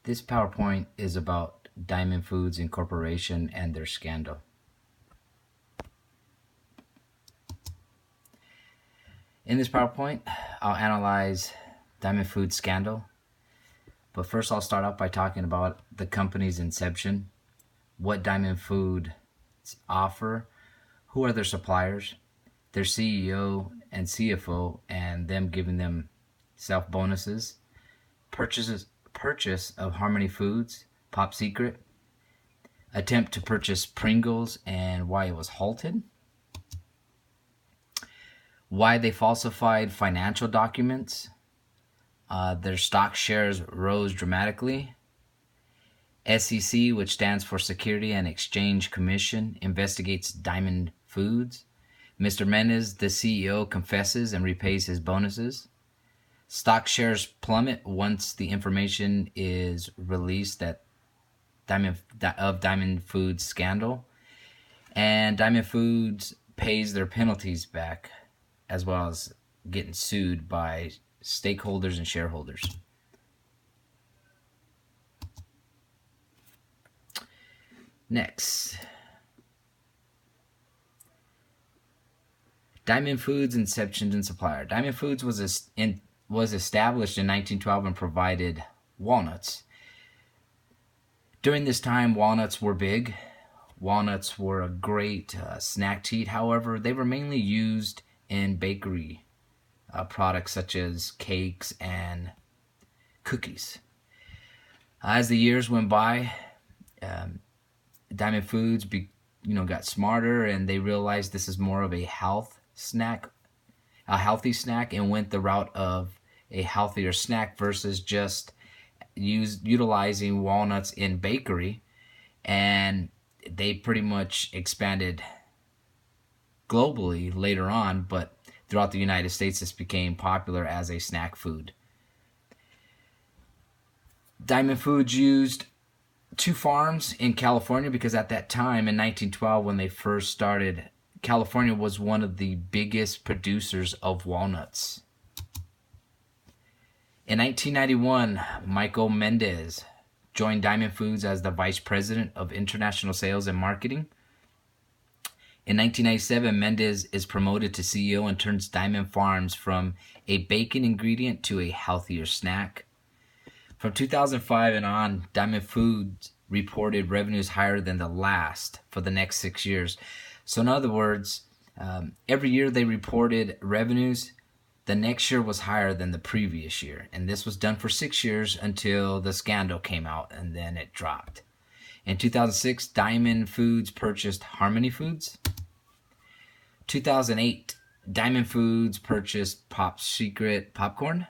This PowerPoint is about Diamond Foods Incorporation and their scandal. In this PowerPoint, I'll analyze Diamond Foods scandal. But first, I'll start off by talking about the company's inception, what Diamond Foods offer, who are their suppliers, their CEO and CFO, and them giving them self bonuses, purchase of Harmony Foods, Pop Secret, attempt to purchase Pringles and why it was halted, why they falsified financial documents, their stock shares rose dramatically, SEC, which stands for Security and Exchange Commission, investigates Diamond Foods, Mr. Mendez, the CEO, confesses and repays his bonuses, stock shares plummet once the information is released that Diamond Foods scandal, and Diamond Foods pays their penalties back, as well as getting sued by stakeholders and shareholders. Next, Diamond Foods inception and supplier. Diamond Foods was established in 1912 and provided walnuts. During this time, walnuts were big. Walnuts were a great snack to eat. However, they were mainly used in bakery products such as cakes and cookies. As the years went by, Diamond Foods got smarter, and they realized this is more of a healthy snack, and went the route of a healthier snack versus just utilizing walnuts in bakery. And they pretty much expanded globally later on, but throughout the United States, this became popular as a snack food. Diamond Foods used 2 farms in California because at that time in 1912, when they first started, California was one of the biggest producers of walnuts. In 1991, Michael Mendez joined Diamond Foods as the Vice President of International Sales and Marketing. In 1997, Mendez is promoted to CEO and turns Diamond Farms from a bacon ingredient to a healthier snack. From 2005 and on, Diamond Foods reported revenues higher than the last for the next 6 years. So in other words, every year they reported revenues, the next year was higher than the previous year. And this was done for 6 years until the scandal came out, and then it dropped. In 2006, Diamond Foods purchased Harmony Foods. 2008, Diamond Foods purchased Pop Secret popcorn.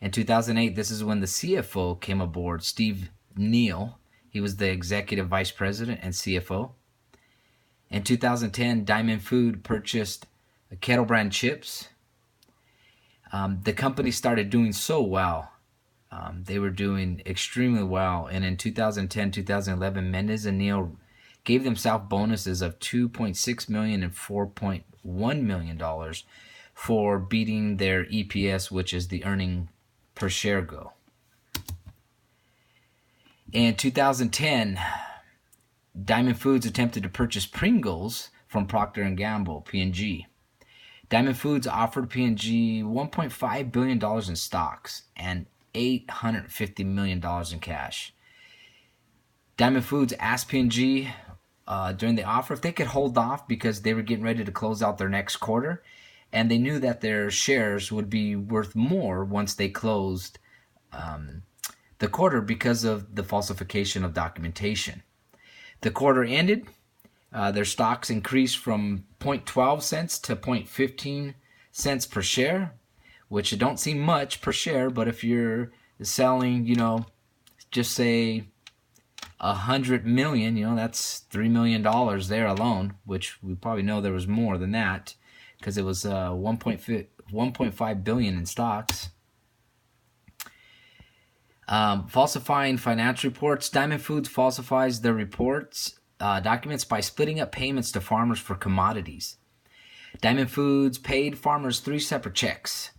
In 2008, this is when the CFO came aboard, Steve Neal. He was the executive vice president and CFO. In 2010, Diamond Food purchased Kettle Brand chips. The company started doing so well. They were doing extremely well. And in 2010, 2011, Mendez and Neal gave themselves bonuses of $2.6 million and $4.1 million for beating their EPS, which is the earning per share goal. In 2010, Diamond Foods attempted to purchase Pringles from Procter & Gamble, P&G. Diamond Foods offered P&G $1.5 billion in stocks and $850 million in cash. Diamond Foods asked P&G during the offer if they could hold off because they were getting ready to close out their next quarter, and they knew that their shares would be worth more once they closed the quarter because of the falsification of documentation. The quarter ended. Their stocks increased from 0.12 cents to 0.15 cents per share, which don't seem much per share, but if you're selling, just say 100 million, that's $3 million there alone, which we probably know there was more than that because it was 1.5 billion in stocks. Falsifying financial reports. Diamond Foods falsifies their reports documents by splitting up payments to farmers for commodities. Diamond Foods paid farmers 3 separate checks,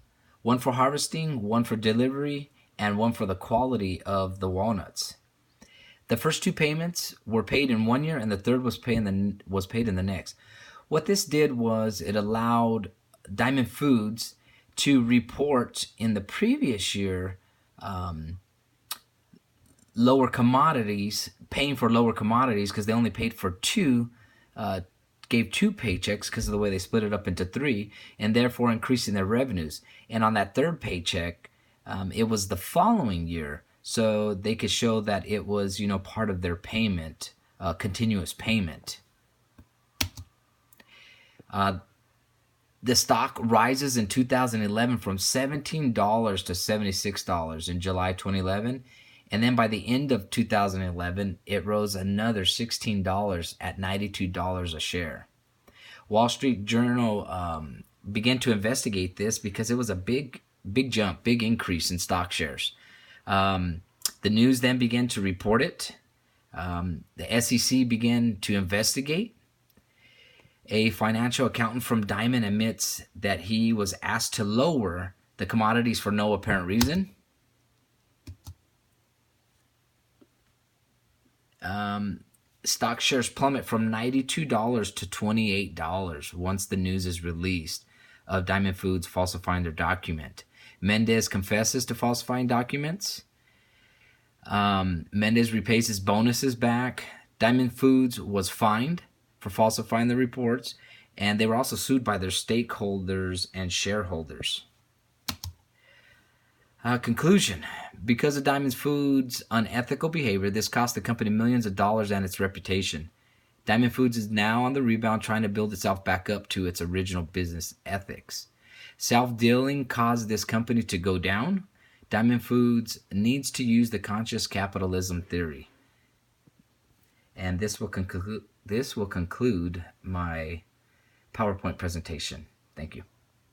one for harvesting, one for delivery, and one for the quality of the walnuts. The first two payments were paid in 1 year, and the third was paid in the next. What this did was it allowed Diamond Foods to report in the previous year lower commodities, paying for lower commodities because they only paid for gave two paychecks because of the way they split it up into three, and therefore increasing their revenues. And on that third paycheck, it was the following year, so they could show that it was, part of their payment, continuous payment. The stock rises in 2011 from $17 to $76 in July 2011. And then by the end of 2011, it rose another $16 at $92 a share. Wall Street Journal began to investigate this because it was a big jump, big increase in stock shares. The news then began to report it. The SEC began to investigate. A financial accountant from Diamond admits that he was asked to lower the commodities for no apparent reason. Stock shares plummet from $92 to $28 once the news is released of Diamond Foods falsifying their document. Mendez confesses to falsifying documents. Mendez repays his bonuses back. Diamond Foods was fined for falsifying the reports, and they were also sued by their stakeholders and shareholders. Conclusion. Because of Diamond Foods' unethical behavior, this cost the company millions of dollars and its reputation. Diamond Foods is now on the rebound, trying to build itself back up to its original business ethics. Self-dealing caused this company to go down. Diamond Foods needs to use the conscious capitalism theory. And this will conclude my PowerPoint presentation. Thank you.